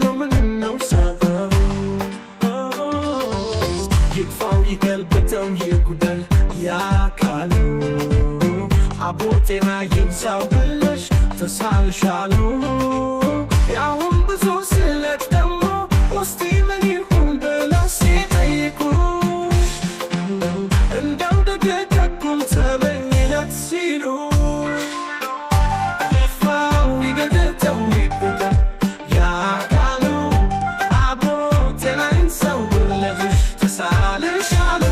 ነው ምነው ሰበቡ ይጥፋው ይገልበጠው ይጉደል ያካሉ አቦ ጤና ይብዛው ብለሽ ተሳልሻሉ ያሁን ብዙ ስለት ደግሞ ውስጤ ምን ይሁን ብለው ሲጠይቁሽ እንደው ደገደጉም ተመኝለት ሲሉ ይጥፋው ይገልበጠው ይጉደል ያካሉ አቦ ጤና ይብዛው ብለሽ ተሳልሻሉ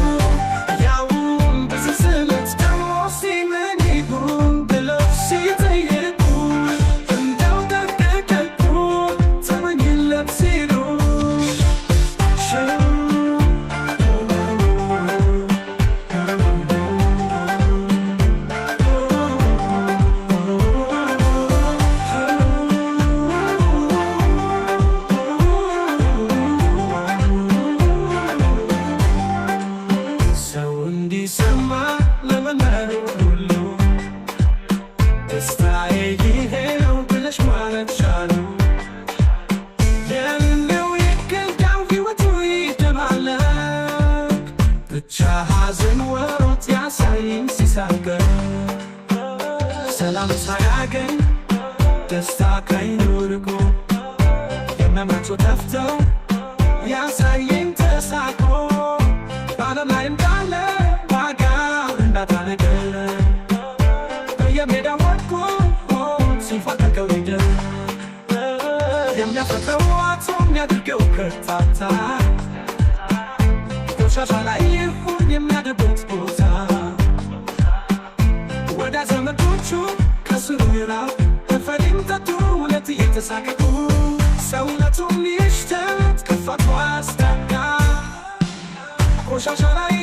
ያሁን ብዙ ስለት ደግሞ ውስጤ ምን ይሁን ብለው ሲጠይቁሽ እንደው ደገደጉም ተመኝለት ሲሉ ሰው እንዲሰማ ለመናገር ሁሉ ደስታዬ ይሄ ነው ብለሽ ማለት ቻሉ የሌለው ይገኛው ሕይወቱ ይደባለቅ ብቻ ሐዘን ወሮት ያሳየኝ ሲሳገር ሰላም ሳያገኝ ደስታ ከዓይኑ ርቆ የሚያመጡ ጠፍተው ያሳየኝ ተሳቆ በዓለም ላይ እንዳለ ዋጋ እንዳታነገር በየሜዳው ወድቆ ሲንፏቀቀው ይደር የሚያፈቅረው አጥቶ የሚያደርገው ከርታታ ቆሻሻ ላይ ይሁን የሚያደርጉት ቦታ ወዳጅ ዘመዶቹ ከስሩ ይራቅ ፈሪም ጠጡ ሁለት እየተሳቀቁ ሰውነቱን ይሽተት ክፋቱ አስታካ ቆሻሻ ላይ